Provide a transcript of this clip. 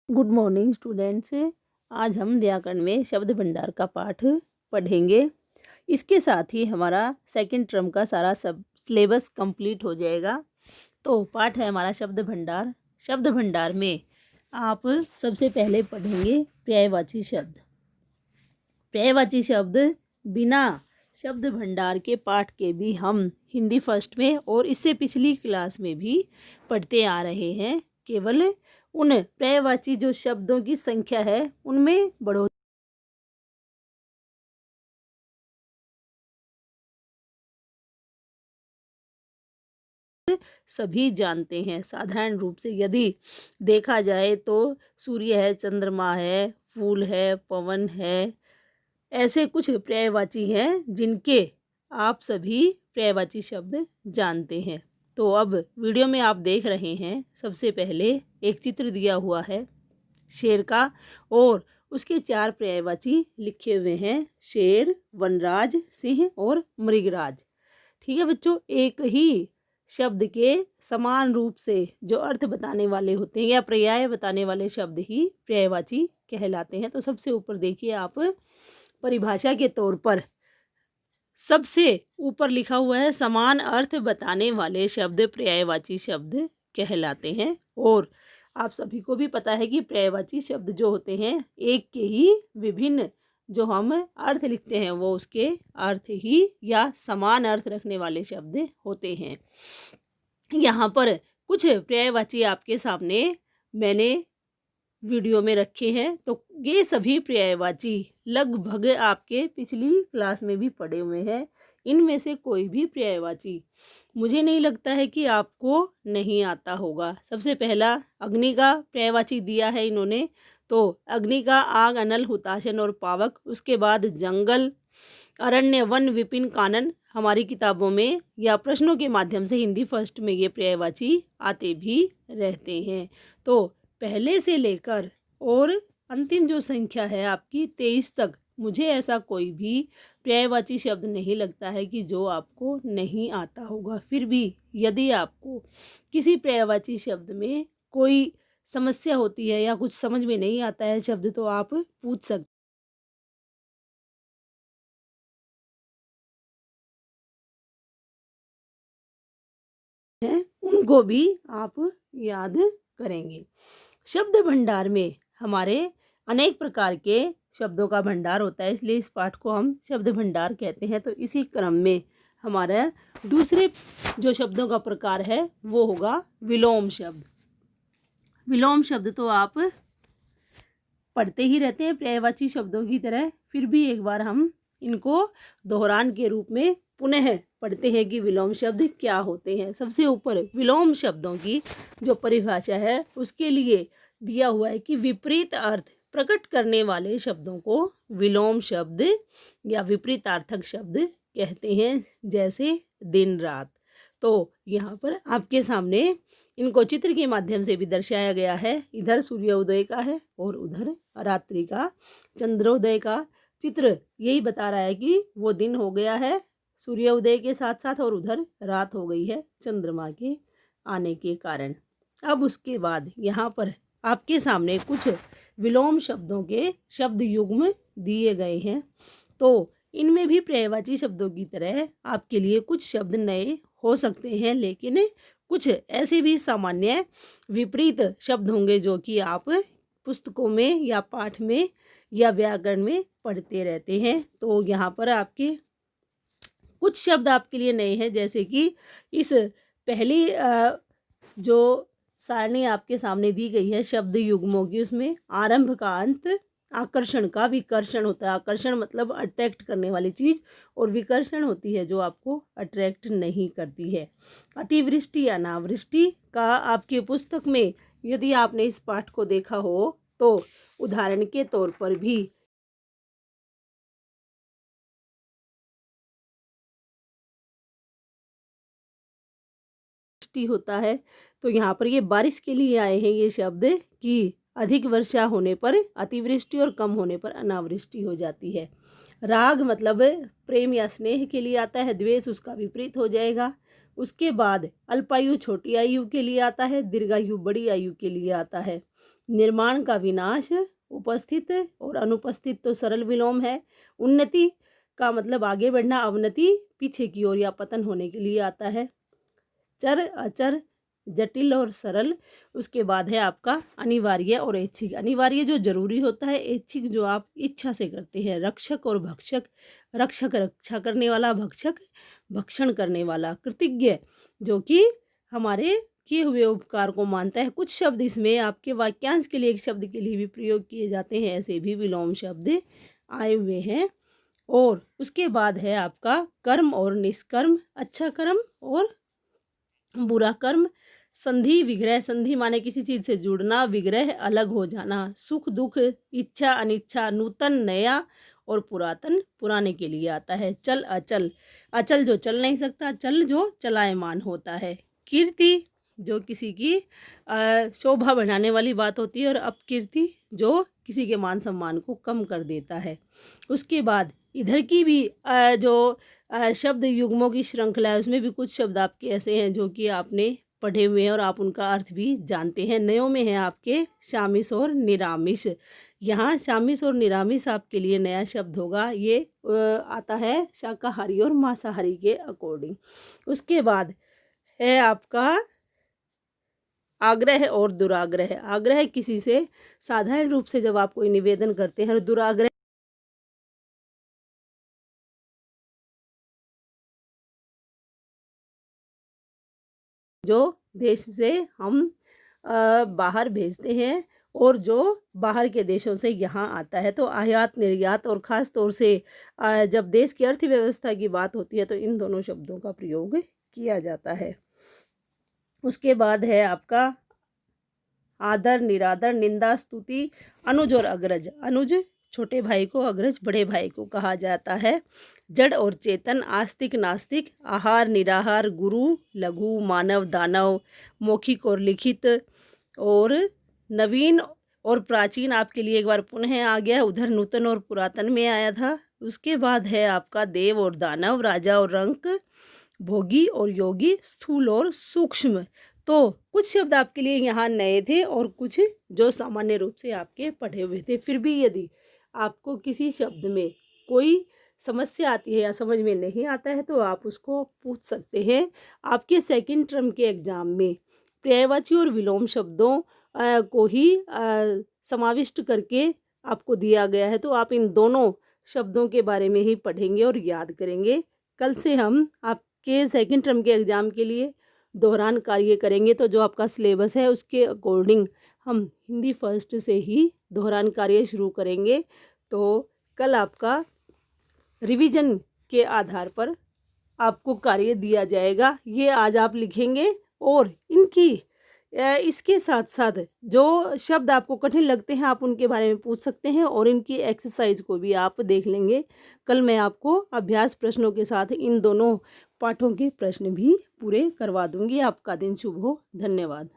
Good morning students. आज हम व्याकरण में शब्द भंडार का पाठ पढ़ेंगे। इसके साथ ही हमारा सेकंड टर्म का सारा सब सिलेबस कंप्लीट हो जाएगा। तो पाठ है हमारा शब्द भंडार। शब्द भंडार में आप सबसे पहले पढ़ेंगे पर्यायवाची शब्द। पर्यायवाची शब्द बिना शब्द भंडार के पाठ के भी हम हिंदी फर्स्ट में और इससे पिछली क्लास में भी पढ़ते आ रहे हैं। केवल उन पर्यायवाची जो शब्दों की संख्या है उनमें बढ़ोतरी सभी जानते हैं। साधारण रूप से यदि देखा जाए तो सूर्य है, चंद्रमा है, फूल है, पवन है, ऐसे कुछ पर्यायवाची हैं जिनके आप सभी पर्यायवाची शब्द जानते हैं। तो अब वीडियो में आप देख रहे हैं, सबसे पहले एक चित्र दिया हुआ है शेर का और उसके 4 पर्यायवाची लिखे हुए हैं, शेर, वनराज, सिंह और मृगराज। ठीक है बच्चों, एक ही शब्द के समान रूप से जो अर्थ बताने वाले होते हैं या पर्याय बताने वाले शब्द ही पर्यायवाची कहलाते हैं। तो सबसे ऊपर देखिए आप, परिभाषा के तौर पर सबसे ऊपर लिखा हुआ है, समान अर्थ बताने वाले शब्द पर्यायवाची शब्द कहलाते हैं। और आप सभी को भी पता है कि पर्यायवाची शब्द जो होते हैं एक के ही विभिन्न जो हम अर्थ लिखते हैं वो उसके अर्थ ही या समान अर्थ रखने वाले शब्द होते हैं। यहाँ पर कुछ पर्यायवाची आपके सामने मैंने वीडियो में रखे हैं। तो ये सभी पर्यायवाची लगभग आपके पिछली क्लास में भी पढ़े हुए हैं। इनमें से कोई भी पर्यायवाची मुझे नहीं लगता है कि आपको नहीं आता होगा। सबसे पहला अग्नि का पर्यायवाची दिया है इन्होंने, तो अग्नि का आग, अनल, हुताशन और पावक। उसके बाद जंगल, अरण्य, वन, विपिन, कानन। हमारी किताबों में या प्रश्नों के माध्यम से हिंदी फर्स्ट में ये पर्यायवाची आते भी रहते हैं। तो पहले से लेकर और अंतिम जो संख्या है आपकी 23 तक, मुझे ऐसा कोई भी पर्यायवाची शब्द नहीं लगता है कि जो आपको नहीं आता होगा। फिर भी यदि आपको किसी पर्यायवाची शब्द में कोई समस्या होती है या कुछ समझ में नहीं आता है शब्द, तो आप पूछ सकते हैं, उनको भी आप याद करेंगे। शब्द भंडार में हमारे अनेक प्रकार के शब्दों का भंडार होता है, इसलिए इस पाठ को हम शब्द भंडार कहते हैं। तो इसी क्रम में हमारा दूसरे जो शब्दों का प्रकार है वो होगा विलोम शब्द। विलोम शब्द तो आप पढ़ते ही रहते हैं पर्यायवाची शब्दों की तरह, फिर भी एक बार हम इनको दोहरान के रूप में पुनः पढ़ते हैं कि विलोम शब्द क्या होते हैं। सबसे ऊपर विलोम शब्दों की जो परिभाषा है उसके लिए दिया हुआ है कि विपरीत अर्थ प्रकट करने वाले शब्दों को विलोम शब्द या विपरीतार्थक शब्द कहते हैं, जैसे दिन रात। तो यहाँ पर आपके सामने इनको चित्र के माध्यम से भी दर्शाया गया है। इधर सूर्योदय का है और उधर रात्रि का, चंद्रोदय का चित्र यही बता रहा है कि वो दिन हो गया है सूर्योदय के साथ साथ और उधर रात हो गई है चंद्रमा के आने के कारण। अब उसके बाद यहाँ पर आपके सामने कुछ विलोम शब्दों के शब्द युग्म दिए गए हैं। तो इनमें भी पर्यायवाची शब्दों की तरह आपके लिए कुछ शब्द नए हो सकते हैं, लेकिन कुछ ऐसे भी सामान्य विपरीत शब्द होंगे जो कि आप पुस्तकों में या पाठ में या व्याकरण में पढ़ते रहते हैं। तो यहाँ पर आपके कुछ शब्द आपके लिए नए हैं, जैसे कि इस पहली जो सारणी आपके सामने दी गई है शब्द युग्मों की, उसमें आरंभ का अंत आकर्षण का विकर्षण होता है। आकर्षण मतलब अट्रैक्ट करने वाली चीज़, और विकर्षण होती है जो आपको अट्रैक्ट नहीं करती है। अतिवृष्टि, अनावृष्टि का आपकी पुस्तक में यदि आपने इस पाठ को देखा हो तो उदाहरण के तौर पर भी होता है। तो यहाँ पर ये बारिश के लिए आए हैं ये शब्द कि अधिक वर्षा होने पर अतिवृष्टि और कम होने पर अनावृष्टि हो जाती है। राग मतलब प्रेम या स्नेह के लिए आता है, द्वेष उसका विपरीत हो जाएगा। उसके बाद अल्पायु छोटी आयु के लिए आता है, दीर्घायु बड़ी आयु के लिए आता है। निर्माण का विनाश, उपस्थित और अनुपस्थित तो सरल विलोम है। उन्नति का मतलब आगे बढ़ना, अवनति पीछे की ओर या पतन होने के लिए आता है। चर, अचर, जटिल और सरल। उसके बाद है आपका अनिवार्य और ऐच्छिक। अनिवार्य जो जरूरी होता है, ऐच्छिक जो आप इच्छा से करते हैं। रक्षक और भक्षक, रक्षक रक्षा करने वाला, भक्षक भक्षण करने वाला। कृतज्ञ जो कि हमारे किए हुए उपकार को मानता है। कुछ शब्द इसमें आपके वाक्यांश के लिए एक शब्द के लिए भी प्रयोग किए जाते हैं, ऐसे भी विलोम शब्द आए हुए हैं। और उसके बाद है आपका कर्म और निष्कर्म, अच्छा कर्म और बुरा कर्म। संधि विग्रह, संधि माने किसी चीज से जुड़ना, विग्रह अलग हो जाना। सुख दुख, इच्छा अनिच्छा, नूतन नया और पुरातन पुराने के लिए आता है। चल अचल, अचल जो चल नहीं सकता, चल जो चलायमान होता है। कीर्ति जो किसी की शोभा बढ़ाने वाली बात होती है, और अपकीर्ति जो किसी के मान सम्मान को कम कर देता है। उसके बाद इधर की भी जो शब्द युग्मों की श्रृंखला है, उसमें भी कुछ शब्द आपके ऐसे हैं जो कि आपने पढ़े हुए हैं और आप उनका अर्थ भी जानते हैं। नयों में है आपके शामिस और निरामिस। यहाँ शामिस और निरामिस आपके लिए नया शब्द होगा। ये आता है शाकाहारी और मांसाहारी के अकॉर्डिंग। उसके बाद है आपका आग्रह और दुराग्रह। आग्रह किसी से साधारण रूप से जब आप कोई निवेदन करते हैं, और दुराग्रह जो देश से हम बाहर भेजते हैं और जो बाहर के देशों से यहाँ आता है। तो आयात निर्यात, और ख़ास तौर से जब देश की अर्थव्यवस्था की बात होती है तो इन दोनों शब्दों का प्रयोग किया जाता है। उसके बाद है आपका आदर, निरादर, निंदा, स्तुति। अनुज और अग्रज, अनुज छोटे भाई को, अग्रज बड़े भाई को कहा जाता है। जड़ और चेतन, आस्तिक नास्तिक, आहार निराहार, गुरु लघु, मानव दानव, मौखिक और लिखित, और नवीन और प्राचीन आपके लिए एक बार पुनः आ गया, उधर नूतन और पुरातन में आया था। उसके बाद है आपका देव और दानव, राजा और रंक, भोगी और योगी, स्थूल और सूक्ष्म। तो कुछ शब्द आपके लिए यहाँ नए थे और कुछ जो सामान्य रूप से आपके पढ़े हुए थे। फिर भी यदि आपको किसी शब्द में कोई समस्या आती है या समझ में नहीं आता है तो आप उसको पूछ सकते हैं। आपके सेकंड टर्म के एग्जाम में पर्यायवाची और विलोम शब्दों को ही समाविष्ट करके आपको दिया गया है, तो आप इन दोनों शब्दों के बारे में ही पढ़ेंगे और याद करेंगे। कल से हम आपके सेकंड टर्म के एग्ज़ाम के लिए दोहरान कार्य करेंगे। तो जो आपका सिलेबस है उसके अकॉर्डिंग हम हिंदी फर्स्ट से ही दोहरान कार्य शुरू करेंगे। तो कल आपका रिवीजन के आधार पर आपको कार्य दिया जाएगा, ये आज आप लिखेंगे। और इनकी इसके साथ साथ जो शब्द आपको कठिन लगते हैं आप उनके बारे में पूछ सकते हैं, और इनकी एक्सरसाइज को भी आप देख लेंगे। कल मैं आपको अभ्यास प्रश्नों के साथ इन दोनों पाठों के प्रश्न भी पूरे करवा दूंगी। आपका दिन शुभ हो। धन्यवाद।